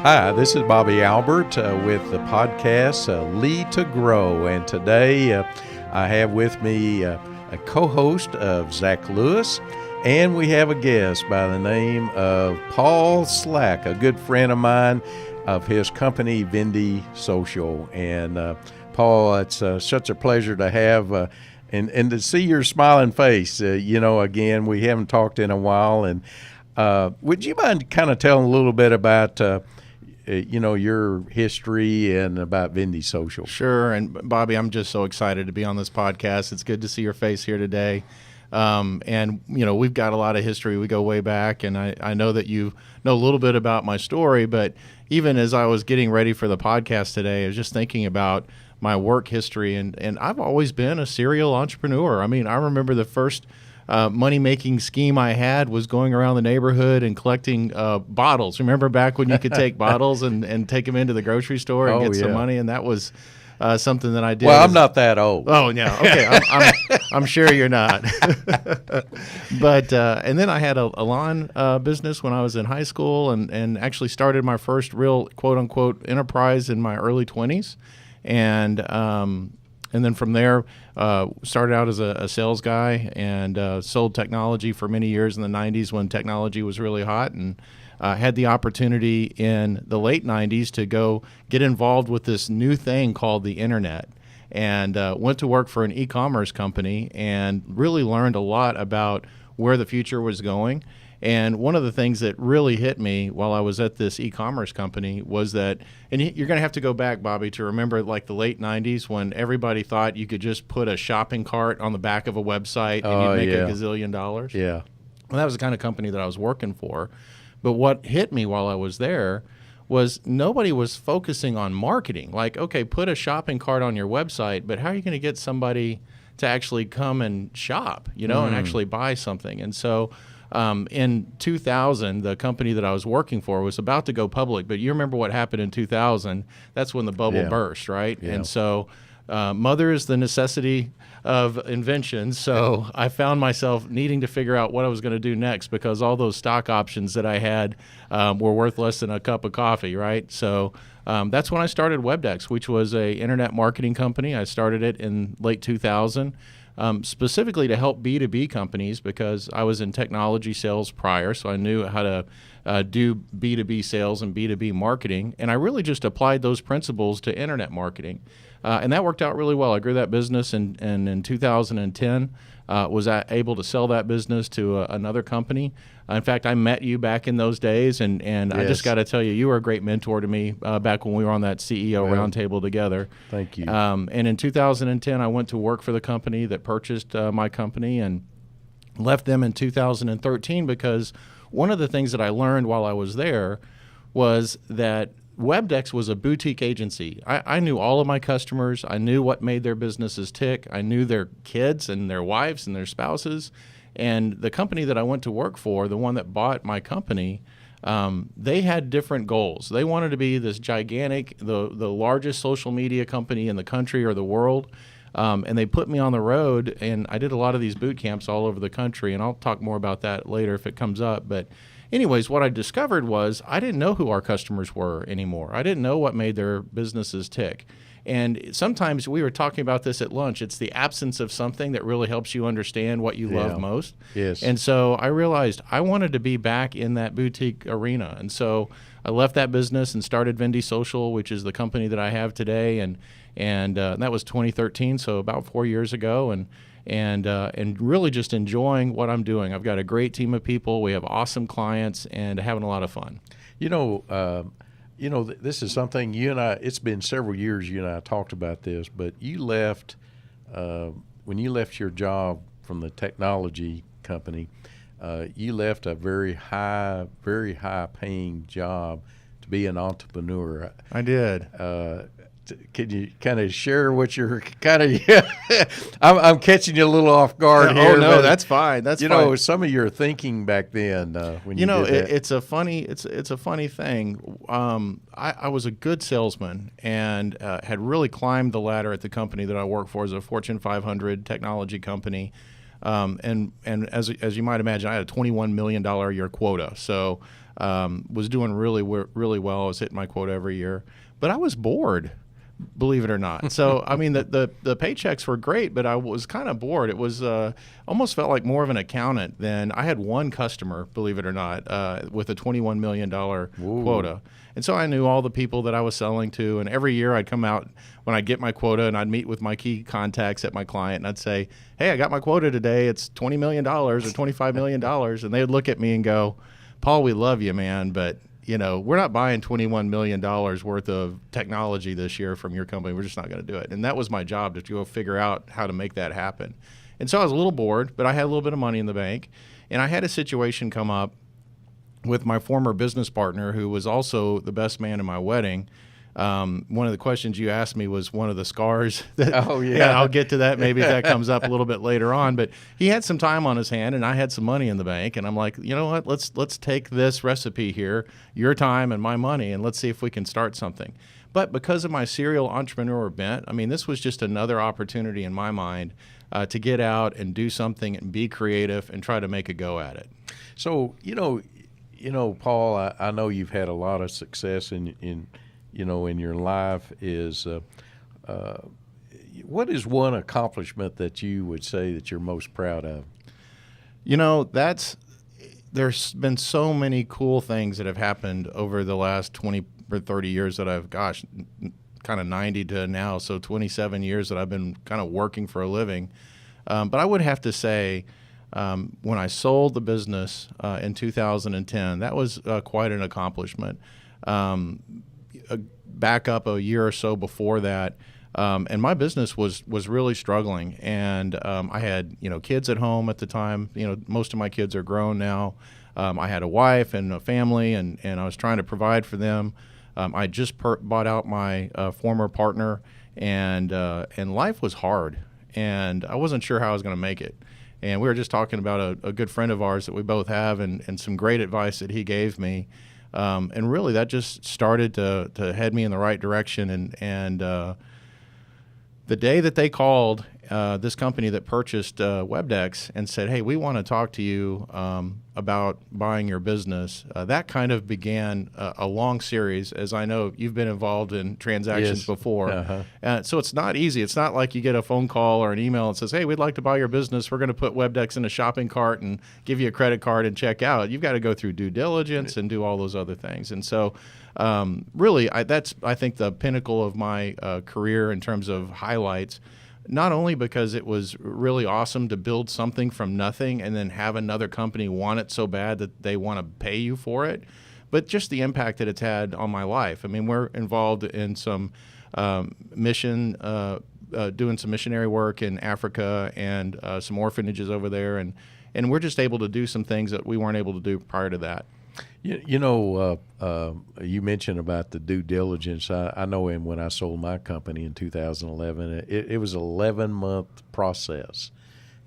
Hi, this is Bobby Albert with the podcast Lead to Grow, and today I have with me a co-host of Zach Lewis, and we have a guest by the name of Paul Slack, a good friend of mine of his company Vende Social. And Paul, it's such a pleasure to have and to see your smiling face. Again, we haven't talked in a while, and would you mind kind of telling a little bit about your history and about Vende Social? Sure. And Bobby, I'm just so excited to be on this podcast. It's good to see your face here today. We've got a lot of history. We go way back, and I know that you know a little bit about my story, but even as I was getting ready for the podcast today, I was just thinking about my work history, and I've always been a serial entrepreneur. I mean, I remember the first money-making scheme I had was going around the neighborhood and collecting bottles. Remember back when you could take bottles and take them into the grocery store and get some money? And that was something that I did. Well, I'm not that old. Oh, yeah. Okay. I'm sure you're not. But and then I had a lawn business when I was in high school and actually started my first real quote-unquote enterprise in my early 20s. And then from there, started out as a sales guy and sold technology for many years in the 90s when technology was really hot, and had the opportunity in the late 90s to go get involved with this new thing called the internet, and went to work for an e-commerce company and really learned a lot about where the future was going. And one of the things that really hit me while I was at this e-commerce company was that, and you're going to have to go back, Bobby, to remember like the late 90s when everybody thought you could just put a shopping cart on the back of a website and you'd make a gazillion dollars. Yeah. Well, that was the kind of company that I was working for. But what hit me while I was there was nobody was focusing on marketing. Like, okay, put a shopping cart on your website, but how are you going to get somebody to actually come and shop, and actually buy something? And so in 2000, the company that I was working for was about to go public, but you remember what happened in 2000? That's when the bubble burst, right? Yeah. And so mother is the necessity of invention. So I found myself needing to figure out what I was going to do next because all those stock options that I had were worth less than a cup of coffee, right? So that's when I started Webdex, which was a internet marketing company. I started it in late 2000. Specifically to help B2B companies because I was in technology sales prior, so I knew how to do B2B sales and B2B marketing, and I really just applied those principles to internet marketing, and that worked out really well. I grew that business, and in 2010 was able to sell that business to another company. In fact, I met you back in those days, and yes. I just got to tell you, you were a great mentor to me back when we were on that CEO roundtable together. Thank you. And in 2010, I went to work for the company that purchased my company and left them in 2013 because one of the things that I learned while I was there was that Webdex was a boutique agency. I knew all of my customers. I knew what made their businesses tick. I knew their kids and their wives and their spouses. And the company that I went to work for, the one that bought my company, they had different goals. They wanted to be this gigantic, the largest social media company in the country or the world. And they put me on the road, and I did a lot of these boot camps all over the country. And I'll talk more about that later if it comes up. But anyways, what I discovered was I didn't know who our customers were anymore. I didn't know what made their businesses tick. And sometimes we were talking about this at lunch. It's the absence of something that really helps you understand what you love most. Yes. And so I realized I wanted to be back in that boutique arena. And so I left that business and started Vende Social, which is the company that I have today. And that was 2013, so about 4 years ago. And really just enjoying what I'm doing. I've got a great team of people. We have awesome clients and having a lot of fun. This is something you and I, it's been several years you and I talked about this, but you left, when you left your job from the technology company, you left a very high paying job to be an entrepreneur. I did. Can you kind of share what you're kind of? I'm catching you a little off guard here. Oh no, that's fine. That's fine. Some of your thinking back then when you did that. It's a funny thing. I was a good salesman and had really climbed the ladder at the company that I worked for as a Fortune 500 technology company. And as you might imagine, I had a $21 million a year quota. So was doing really well. I was hitting my quota every year, but I was bored, believe it or not. So, I mean, the paychecks were great, but I was kind of bored. It was almost felt like more of an accountant than I had one customer, believe it or not, with a $21 million quota. And so I knew all the people that I was selling to. And every year I'd come out when I'd get my quota and I'd meet with my key contacts at my client and I'd say, hey, I got my quota today. It's $20 million or $25 million. And they would look at me and go, Paul, we love you, man, but we're not buying $21 million worth of technology this year from your company. We're just not going to do it. And that was my job, to go figure out how to make that happen. And so I was a little bored, but I had a little bit of money in the bank. And I had a situation come up with my former business partner, who was also the best man in my wedding. One of the questions you asked me was one of the scars. I'll get to that. Maybe that comes up a little bit later on. But he had some time on his hand, and I had some money in the bank. And I'm like, you know what? Let's take this recipe here, your time and my money, and let's see if we can start something. But because of my serial entrepreneur bent, I mean, this was just another opportunity in my mind to get out and do something and be creative and try to make a go at it. So, Paul, I know you've had a lot of success in your life. What is one accomplishment that you would say that you're most proud of? There's been so many cool things that have happened over the last 20 or 30 years that I've, kind of 90 to now, so 27 years that I've been kind of working for a living. But I would have to say, when I sold the business in 2010, that was quite an accomplishment. Back up a year or so before that, and my business was really struggling. And I had kids at home at the time. Most of my kids are grown now. I had a wife and a family, and I was trying to provide for them. I just bought out my former partner, and life was hard, and I wasn't sure how I was going to make it. And we were just talking about a good friend of ours that we both have, and some great advice that he gave me. And really, that just started to head me in the right direction. And the day that they called this company that purchased Webdex and said, hey, we want to talk to you about buying your business, that kind of began a long series, as I know you've been involved in transactions before. Uh-huh. So it's not easy. It's not like you get a phone call or an email that says, hey, we'd like to buy your business. We're going to put Webdex in a shopping cart and give you a credit card and check out. You've got to go through due diligence and do all those other things. And so really, that's, I think, the pinnacle of my career in terms of highlights. Not only because it was really awesome to build something from nothing and then have another company want it so bad that they want to pay you for it, but just the impact that it's had on my life. I mean, we're involved in some mission, doing some missionary work in Africa and some orphanages over there, and we're just able to do some things that we weren't able to do prior to that. You mentioned about the due diligence. I know when I sold my company in 2011, it was an 11-month process.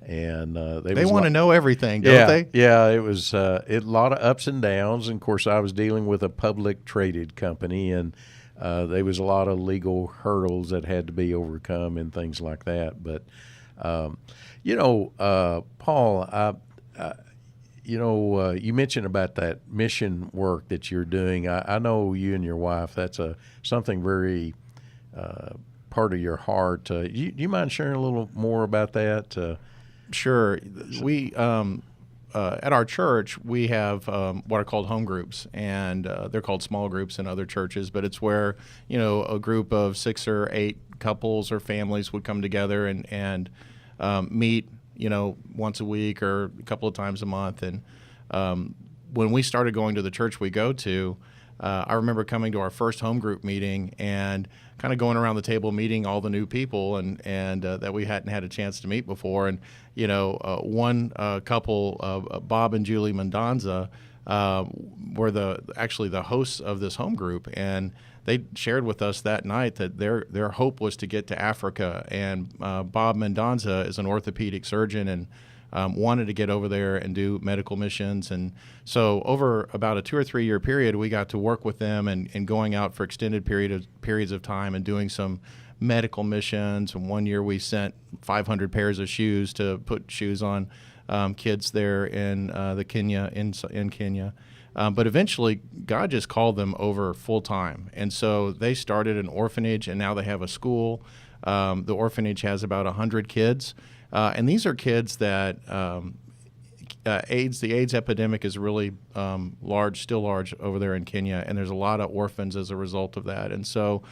And they want to know everything, don't they? Yeah, it was a lot of ups and downs. And, of course, I was dealing with a public traded company, and there was a lot of legal hurdles that had to be overcome and things like that. But, Paul, you mentioned about that mission work that you're doing. I know you and your wife, that's something very part of your heart. Do you mind sharing a little more about that? Sure. We at our church, we have what are called home groups, and they're called small groups in other churches, but it's where, a group of 6 or 8 couples or families would come together and meet once a week or a couple of times a month. And when we started going to the church we go to, I remember coming to our first home group meeting and kind of going around the table meeting all the new people and that we hadn't had a chance to meet before. And, one couple, Bob and Julie Mendonza, were actually the hosts of this home group. And they shared with us that night that their hope was to get to Africa. And Bob Mendonza is an orthopedic surgeon and wanted to get over there and do medical missions. And so over about a 2 or 3 year period, we got to work with them and going out for extended periods of time and doing some medical missions. And one year we sent 500 pairs of shoes to put shoes on kids there in Kenya. But eventually, God just called them over full time. And so they started an orphanage, and now they have a school. The orphanage has about 100 kids. And these are kids that the AIDS epidemic is really still large over there in Kenya. And there's a lot of orphans as a result of that. And so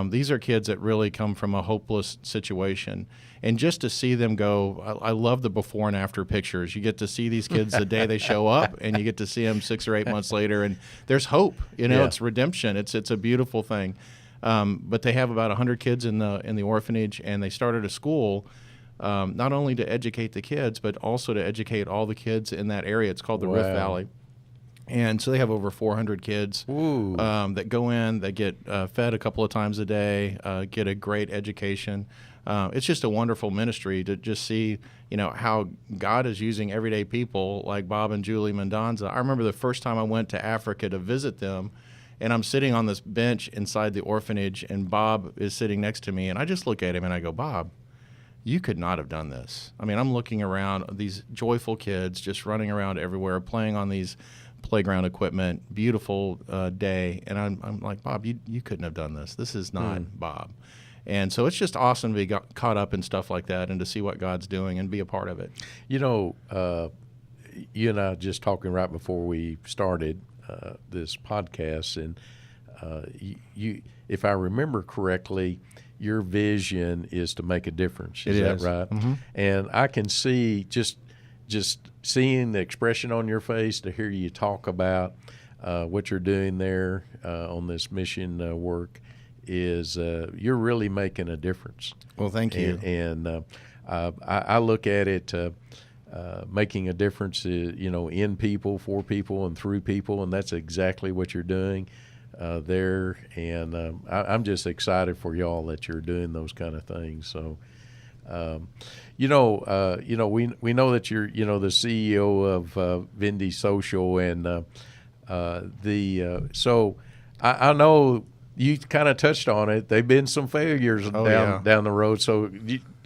these are kids that really come from a hopeless situation. And just to see them go, I love the before and after pictures. You get to see these kids the day they show up, and you get to see them 6 or 8 months later, and there's hope. It's redemption. It's a beautiful thing. But they have about 100 kids in the orphanage, and they started a school not only to educate the kids, but also to educate all the kids in that area. It's called the Rift Valley. And so they have over 400 kids that go in, they get fed a couple of times a day, get a great education. It's just a wonderful ministry to just see, how God is using everyday people like Bob and Julie Mendonza. I remember the first time I went to Africa to visit them, and I'm sitting on this bench inside the orphanage, and Bob is sitting next to me, and I just look at him and I go, Bob, you could not have done this. I mean, I'm looking around, these joyful kids just running around everywhere, playing on these playground equipment, beautiful day, and I'm like, Bob, you couldn't have done this. This is not Bob. And so it's just awesome to be caught up in stuff like that and to see what God's doing and be a part of it. You and I just talking right before we started this podcast, and you, if I remember correctly, your vision is to make a difference. Is that right? Mm-hmm. And I can see just seeing the expression on your face, to hear you talk about what you're doing there on this mission work, is you're really making a difference. Well, thank you. And I look at it making a difference, in people, for people, and through people, and that's exactly what you're doing there. And I'm just excited for y'all that you're doing those kind of things. So. We know that you're, the CEO of Vende Social, and so I know you kind of touched on it. There've been some failures down the road. So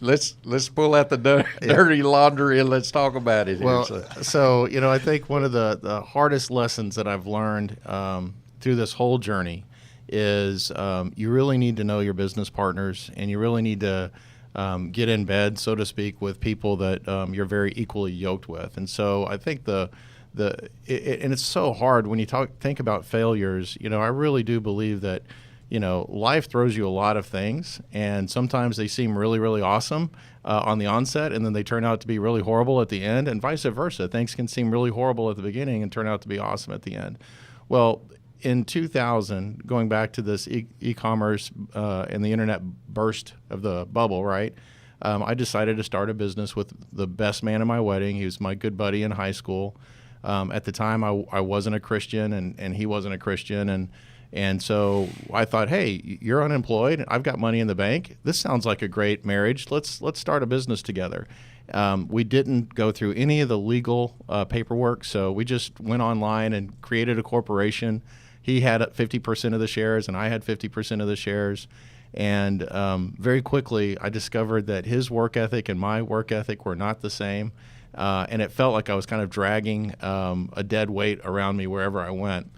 let's pull out the dirty laundry and let's talk about it. Well, so I think one of the hardest lessons that I've learned through this whole journey is you really need to know your business partners, and you really need to get in bed, so to speak, with people that you're very equally yoked with. And so I think and it's so hard when you think about failures. I really do believe that life throws you a lot of things, and sometimes they seem really, really awesome on the onset, and then they turn out to be really horrible at the end, and vice versa. Things can seem really horrible at the beginning and turn out to be awesome at the end. Well, in 2000, going back to this e-commerce and the internet burst of the bubble, right? I decided to start a business with the best man at my wedding. He was my good buddy in high school. At the time, I wasn't a Christian, and he wasn't a Christian, and so I thought, hey, you're unemployed. I've got money in the bank. This sounds like a great marriage. Let's start a business together. We didn't go through any of the legal paperwork, so we just went online and created a corporation. He had 50% of the shares, and I had 50% of the shares. And very quickly, I discovered that his work ethic and my work ethic were not the same. And it felt like I was kind of dragging a dead weight around me wherever I went.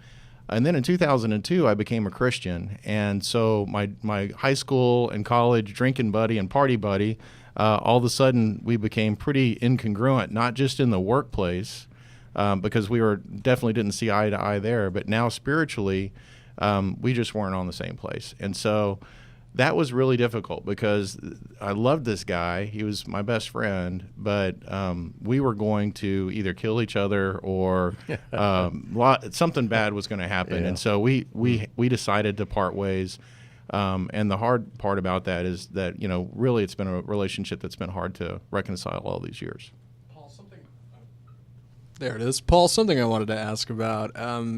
And then in 2002, I became a Christian. And so my high school and college drinking buddy and party buddy, all of a sudden we became pretty incongruent, not just in the workplace, because we definitely didn't see eye to eye there, but now spiritually, we just weren't on the same place. And so that was really difficult because I loved this guy. He was my best friend, but we were going to either kill each other or something bad was going to happen. Yeah. And so we decided to part ways. And the hard part about that is that, really it's been a relationship that's been hard to reconcile all these years. There it is. Paul, something I wanted to ask about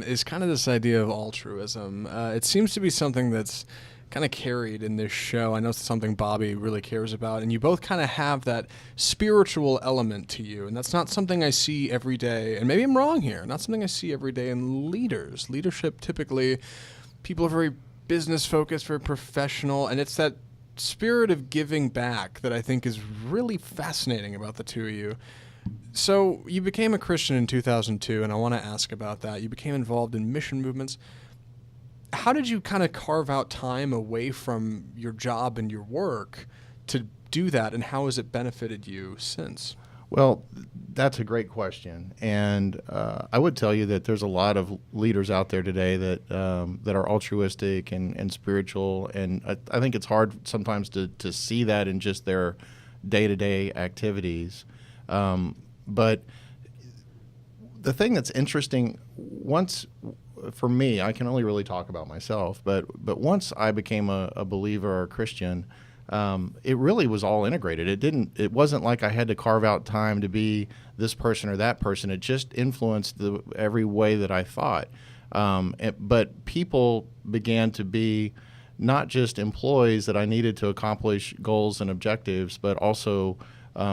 is kind of this idea of altruism. It seems to be something that's kind of carried in this show. I know it's something Bobby really cares about, and you both kind of have that spiritual element to you, and that's not something I see every day, and maybe I'm wrong here, not something I see every day in leaders. Leadership, typically, people are very business-focused, very professional, and it's that spirit of giving back that I think is really fascinating about the two of you. So you became a Christian in 2002, and I want to ask about that. You became involved in mission movements. How did you kind of carve out time away from your job and your work to do that, and how has it benefited you since? Well, that's a great question, and I would tell you that there's a lot of leaders out there today that that are altruistic and spiritual, and I think it's hard sometimes to see that in just their day-to-day activities. But the thing that's interesting, for me, I can only really talk about myself, but once I became a believer or a Christian, it really was all integrated. It wasn't like I had to carve out time to be this person or that person. It just influenced every way that I thought. But people began to be not just employees that I needed to accomplish goals and objectives, but also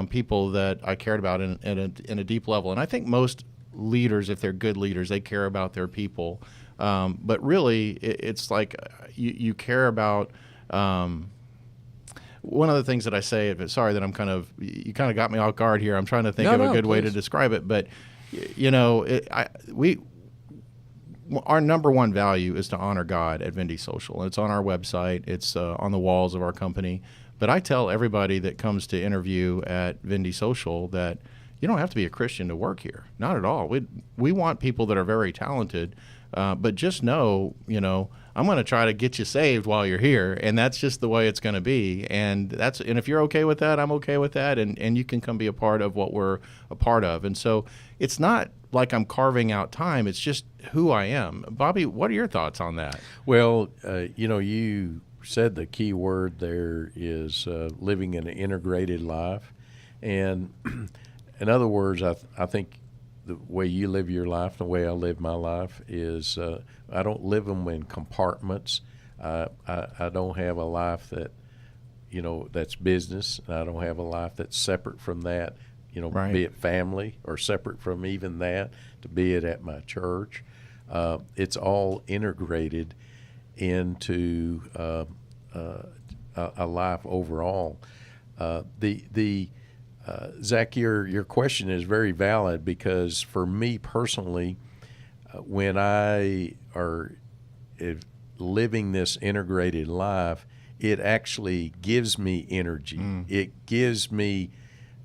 people that I cared about in a deep level. And I think most leaders, if they're good leaders, they care about their people. But really, it's like you care about. One of the things that I say, sorry that you kind of got me off guard here. I'm trying to think of a good way to describe it, but our number one value is to honor God at Vende Social. It's on our website. It's on the walls of our company. But I tell everybody that comes to interview at Vende Social that you don't have to be a Christian to work here. Not at all. We want people that are very talented, but just know, I'm going to try to get you saved while you're here, and that's just the way it's going to be. And if you're okay with that, I'm okay with that, and you can come be a part of what we're a part of. And so it's not like I'm carving out time. It's just who I am. Bobby, what are your thoughts on that? Well, you said the key word there is living an integrated life. And in other words, I think the way you live your life, the way I live my life is I don't live them in compartments. I don't have a life that, that's business. I don't have a life that's separate from that, Right. Be it family or separate from even that, to be it at my church. It's all integrated into a life overall. Zach, your question is very valid, because for me personally, when I are living this integrated life, it actually gives me energy. It gives me,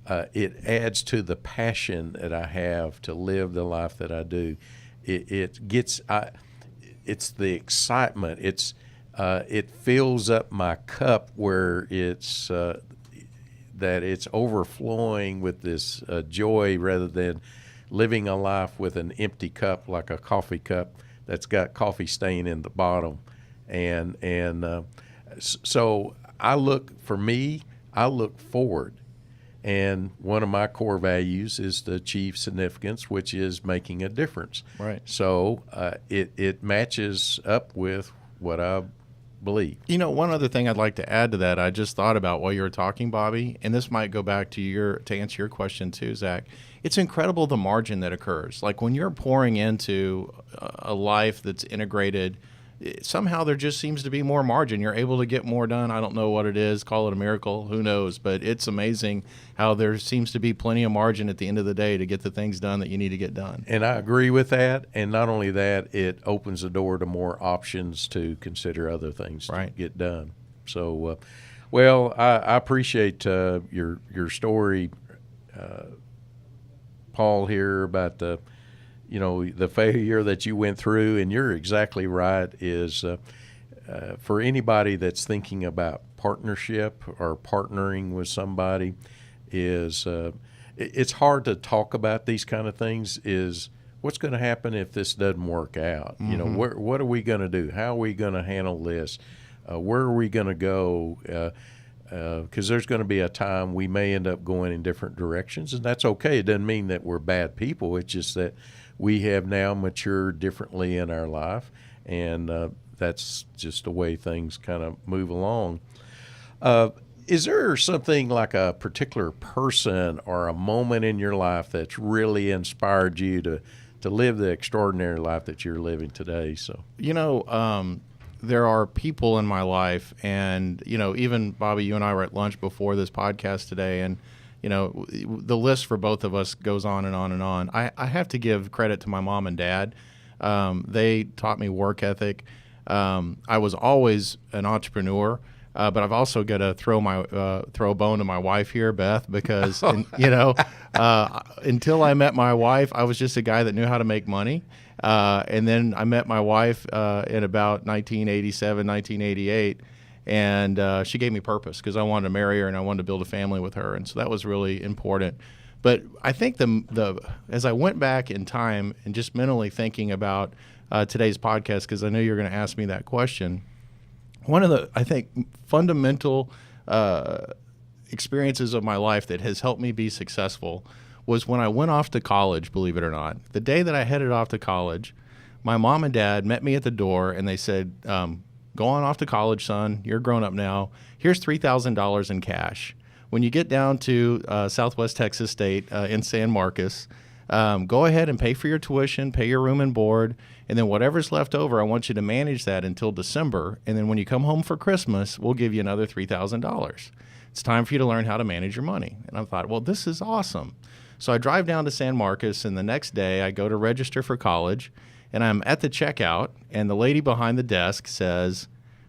it adds to the passion that I have to live the life that I do. It's the excitement. It fills up my cup where that it's overflowing with this joy, rather than living a life with an empty cup, like a coffee cup that's got coffee stain in the bottom. So I look forward. And one of my core values is to achieve significance, which is making a difference. Right. So it matches up with what I believe. One other thing I'd like to add to that, I just thought about while you were talking, Bobby, and this might go back to answer your question too, Zach. It's incredible the margin that occurs. Like when you're pouring into a life that's integrated, somehow there just seems to be more margin. You're able to get more done. I don't know what it is. Call it a miracle. Who knows? But it's amazing how there seems to be plenty of margin at the end of the day to get the things done that you need to get done. And I agree with that. And not only that, it opens the door to more options to consider other things to get done. So, I appreciate your story, Paul, here about the failure that you went through. And you're exactly right, is for anybody that's thinking about partnership or partnering with somebody, is it's hard to talk about these kind of things. Is what's going to happen if this doesn't work out? Mm-hmm. What are we going to do? How are we going to handle this? Where are we going to go? Because there's going to be a time we may end up going in different directions, and that's okay. It doesn't mean that we're bad people. It's just that we have now matured differently in our life, and that's just the way things kind of move along. Is there something like a particular person or a moment in your life that's really inspired you to live the extraordinary life that you're living today? So, there are people in my life, and even Bobby, you and I were at lunch before this podcast today, and the list for both of us goes on and on and on. I have to give credit to my mom and dad. They taught me work ethic. I was always an entrepreneur, but I've also got to throw a bone to my wife here, Beth, because until I met my wife, I was just a guy that knew how to make money. And then I met my wife in about 1987, 1988. And she gave me purpose because I wanted to marry her and I wanted to build a family with her. And so that was really important. But I think as I went back in time and just mentally thinking about today's podcast, because I knew you were going to ask me that question, one of the, I think, fundamental experiences of my life that has helped me be successful was when I went off to college, believe it or not. The day that I headed off to college, my mom and dad met me at the door and they said, go on off to college, son. You're grown up now. Here's $3,000 in cash. When you get down to Southwest Texas State in San Marcos, go ahead and pay for your tuition, pay your room and board, and then whatever's left over, I want you to manage that until December. And then when you come home for Christmas, we'll give you another $3,000. It's time for you to learn how to manage your money. And I thought, well, this is awesome. So I drive down to San Marcos, and the next day I go to register for college, and I'm at the checkout, and the lady behind the desk says,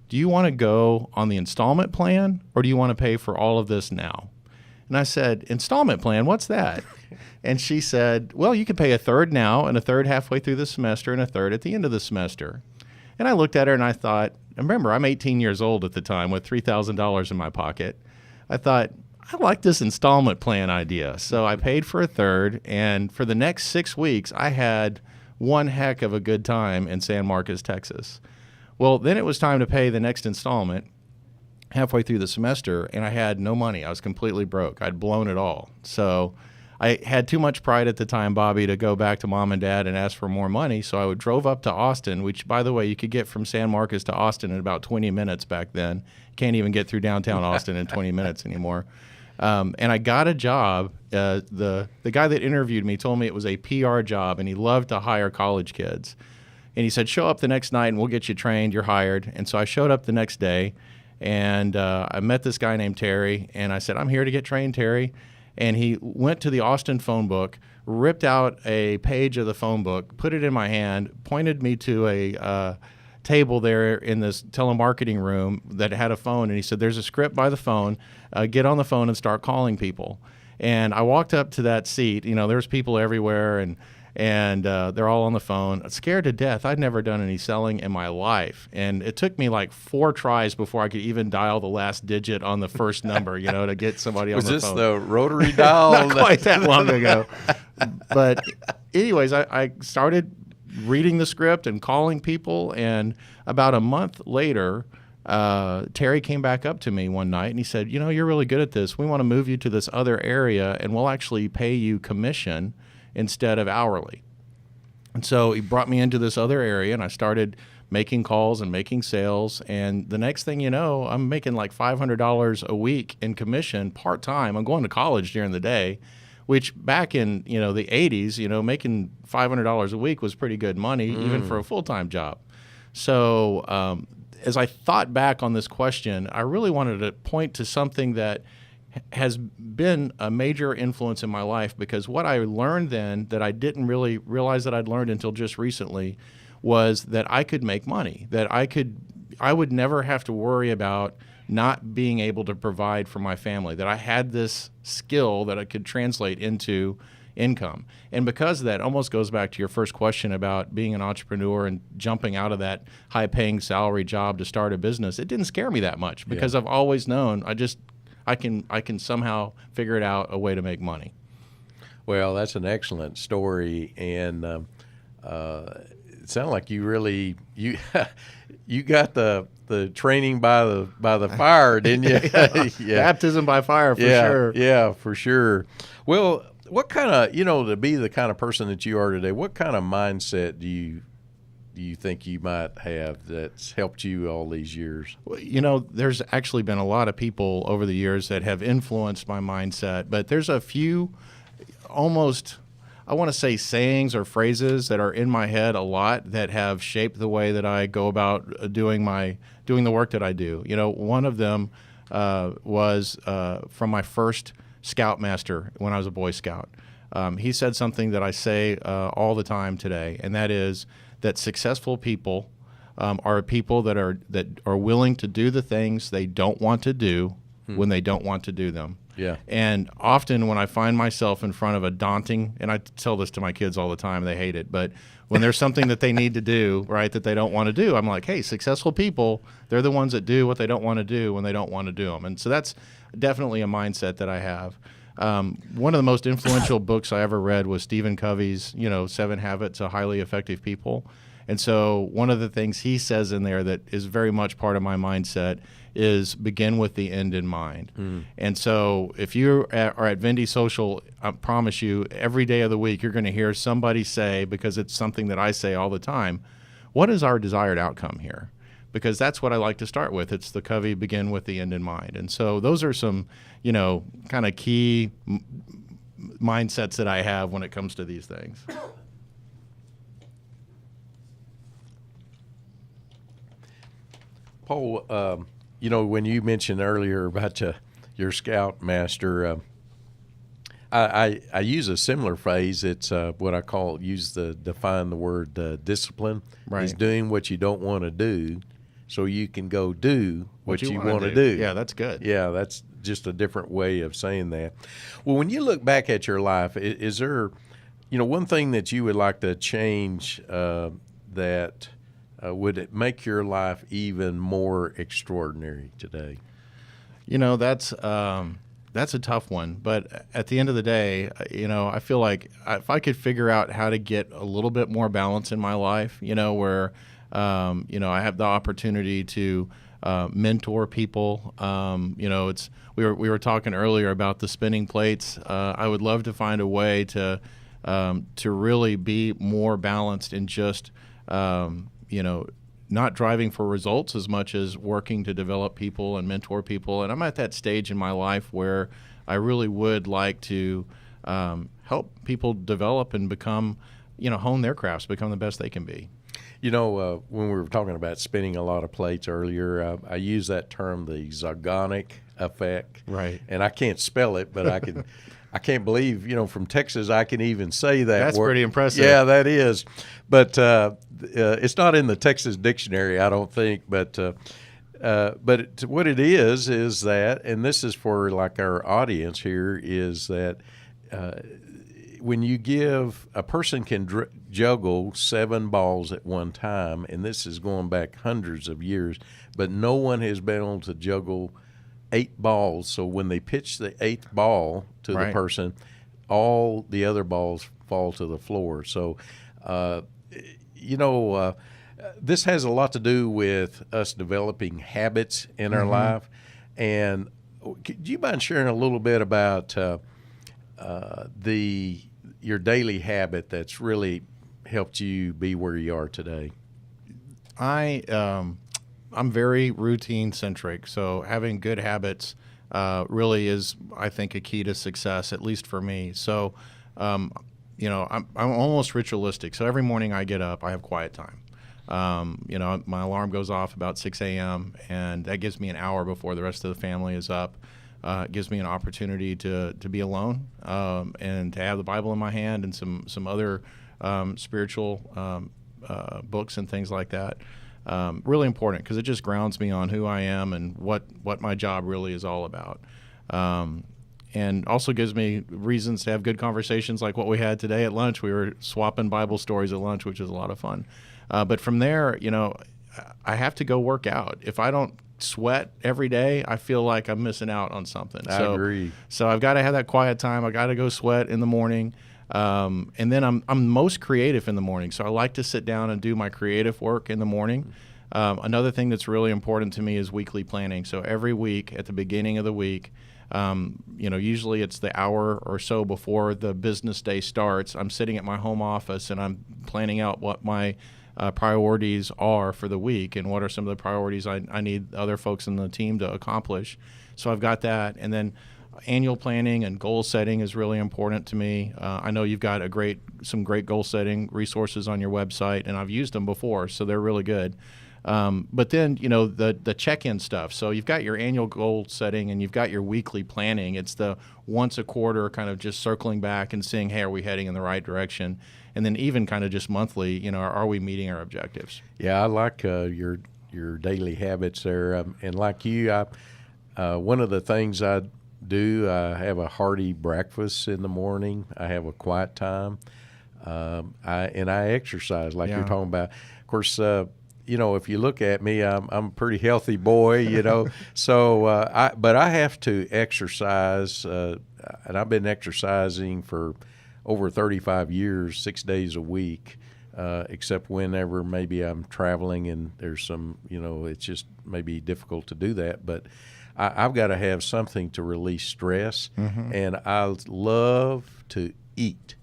do you want to go on the installment plan, or do you want to pay for all of this now? And I said, installment plan, what's that? And she said, well, you can pay a third now and a third halfway through the semester and a third at the end of the semester. And I looked at her and I thought, remember, I'm 18 years old at the time with $3,000 in my pocket. I thought, I like this installment plan idea. So I paid for a third, and for the next 6 weeks, I had one heck of a good time in San Marcos, Texas. Well, then it was time to pay the next installment halfway through the semester, and I had no money. I was completely broke. I'd blown it all. So I had too much pride at the time, Bobby, to go back to mom and dad and ask for more money. So I drove up to Austin, which, by the way, you could get from San Marcos to Austin in about 20 minutes back then. Can't even get through downtown Austin in 20 minutes anymore. And I got a job. The guy that interviewed me told me it was a PR job, and he loved to hire college kids. And he said, show up the next night and we'll get you trained. You're hired. And so I showed up the next day, and I met this guy named Terry. And I said, I'm here to get trained, Terry. And he went to the Austin phone book, ripped out a page of the phone book, put it in my hand, pointed me to a table there in this telemarketing room that had a phone. And he said, there's a script by the phone. Get on the phone and start calling people. And I walked up to that seat. There's people everywhere, and they're all on the phone. Scared to death. I'd never done any selling in my life. And it took me like 4 tries before I could even dial the last digit on the first number, to get somebody on the phone. Was this the rotary dial? Not quite that long ago. But anyways, I started reading the script and calling people. And about a month later, Terry came back up to me one night and he said, you're really good at this. We want to move you to this other area, and we'll actually pay you commission instead of hourly. And so he brought me into this other area, and I started making calls and making sales. And the next thing you know, I'm making like $500 a week in commission part-time. I'm going to college during the day, which back in, the 80s, making $500 a week was pretty good money, even for a full-time job. So as I thought back on this question, I really wanted to point to something that has been a major influence in my life, because what I learned then that I didn't really realize that I'd learned until just recently was that I could make money, that I would never have to worry about not being able to provide for my family, that I had this skill that I could translate into income. And because of that, almost goes back to your first question about being an entrepreneur and jumping out of that high-paying salary job to start a business. It didn't scare me that much because I've always known I can somehow figure it out a way to make money. Well, that's an excellent story, and it sounded like you really you got the training by the fire, didn't you? Baptism by fire for sure. Yeah, for sure. Well, what kind of to be the kind of person that you are today, what kind of mindset do you think you might have that's helped you all these years? Well, there's actually been a lot of people over the years that have influenced my mindset, but there's a few almost, I want to say, sayings or phrases that are in my head a lot that have shaped the way that I go about doing the work that I do. One of them was from my first scoutmaster when I was a Boy Scout. He said something that I say all the time today, and that is that successful people are people that are willing to do the things they don't want to do when they don't want to do them. Yeah. And often when I find myself in front of a daunting, and I tell this to my kids all the time, they hate it, but when there's something that they need to do, right, that they don't want to do, I'm like, hey, successful people, they're the ones that do what they don't want to do when they don't want to do them. And so that's definitely a mindset that I have. One of the most influential books I ever read was Stephen Covey's, 7 Habits of Highly Effective People. And so one of the things he says in there that is very much part of my mindset is begin with the end in mind. And so if you are at Vende Social, I promise you, every day of the week, you're going to hear somebody say, because it's something that I say all the time, what is our desired outcome here? Because that's what I like to start with. It's the Covey begin with the end in mind. And so those are some, kind of key mindsets that I have when it comes to these things. Paul, when you mentioned earlier about your scoutmaster, I use a similar phrase. It's what I define the word discipline. Right. Is doing what you don't want to do so you can go do what you want to do. Yeah, that's good. Yeah, that's just a different way of saying that. Well, when you look back at your life, is there, one thing that you would like to change that would it make your life even more extraordinary today? That's a tough one. But at the end of the day, I feel like if I could figure out how to get a little bit more balance in my life, where, I have the opportunity to mentor people. We were talking earlier about the spinning plates. I would love to find a way to really be more balanced in just not driving for results as much as working to develop people and mentor people. And I'm at that stage in my life where I really would like to help people develop and become, hone their crafts, become the best they can be. When we were talking about spinning a lot of plates earlier, I use that term, the Zagonic effect. Right. And I can't spell it, but I can't believe, from Texas, I can even say that That's word. pretty impressive. Yeah, that is. But it's not in the Texas dictionary, I don't think. But what it is that, and this is for like our audience here, is that when you give, a person can juggle 7 balls at one time, and this is going back hundreds of years, but no one has been able to juggle 8 balls. So when they pitch the 8th ball to the person, all the other balls fall to the floor. So, this has a lot to do with us developing habits in our life. And could you mind sharing a little bit about your daily habit that's really helped you be where you are today? I'm very routine centric, so having good habits really is, I think, a key to success, at least for me. So, I'm almost ritualistic. So every morning I get up, I have quiet time. My alarm goes off about 6 a.m. and that gives me an hour before the rest of the family is up. It gives me an opportunity to be alone and to have the Bible in my hand and some other spiritual books and things like that. Really important because it just grounds me on who I am and what my job really is all about. And also gives me reasons to have good conversations like what we had today at lunch. We were swapping Bible stories at lunch, which is a lot of fun. But from there, I have to go work out. If I don't sweat every day, I feel like I'm missing out on something. I agree. So I've got to have that quiet time. I got to go sweat in the morning. And then I'm most creative in the morning. So I like to sit down and do my creative work in the morning. Another thing that's really important to me is weekly planning. So every week at the beginning of the week, usually it's the hour or so before the business day starts. I'm sitting at my home office and I'm planning out what my priorities are for the week and what are some of the priorities I need other folks in the team to accomplish. So I've got that. And then annual planning and goal setting is really important to me. I know you've got some great goal setting resources on your website, and I've used them before, so they're really good. But then, the check-in stuff. So you've got your annual goal setting and you've got your weekly planning. It's the once a quarter kind of just circling back and seeing, hey, are we heading in the right direction? And then even kind of just monthly, are we meeting our objectives? Yeah, I like your daily habits there. And like you, one of the things I do, I have a hearty breakfast in the morning. I have a quiet time. I exercise like you're talking about. Of course, if you look at me, I'm a pretty healthy boy, So, but I have to exercise, and I've been exercising for over 35 years, 6 days a week, except whenever maybe I'm traveling and there's some, it's just maybe difficult to do that. But I've got to have something to release stress, and I love to eat.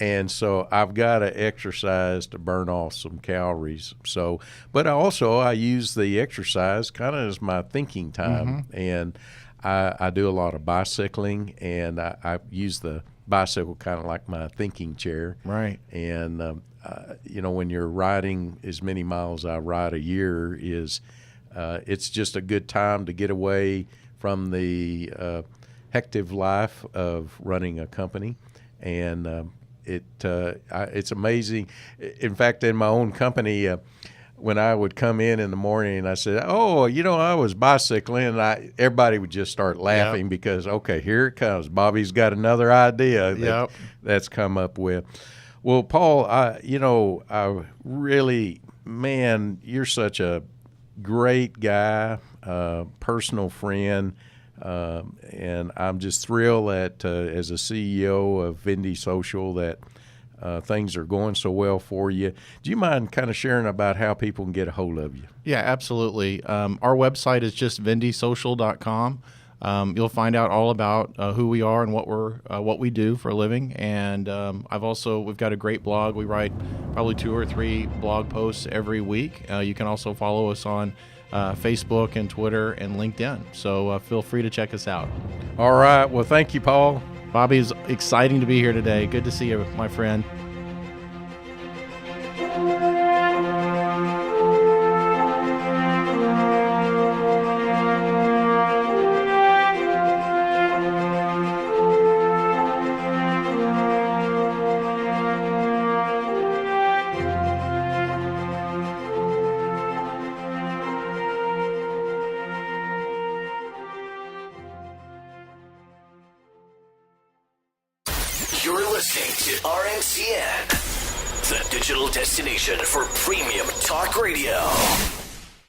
And so I've got to exercise to burn off some calories. So, but I use the exercise kind of as my thinking time. And I do a lot of bicycling, and I use the bicycle kind of like my thinking chair. Right. And, when you're riding as many miles I ride a year it's just a good time to get away from the hectic life of running a company. And it's amazing. In fact, in my own company, when I would come in the morning and I said, "Oh, I was bicycling," and everybody would just start laughing because, okay, here it comes. Bobby's got another idea that's come up with. Well, Paul, I really, man, you're such a great guy, personal friend. And I'm just thrilled that as a CEO of Vende Social that things are going so well for you. Do you mind kind of sharing about how people can get a hold of you? Yeah, absolutely. Our website is just vendesocial.com. You'll find out all about who we are and what we do for a living. And we've got a great blog. We write probably 2 or 3 blog posts every week. You can also follow us on Facebook and Twitter and LinkedIn. So feel free to check us out. All right. Well, thank you, Paul. Bobby, it's exciting to be here today. Good to see you, my friend. You're listening to RNCN, the digital destination for premium talk radio.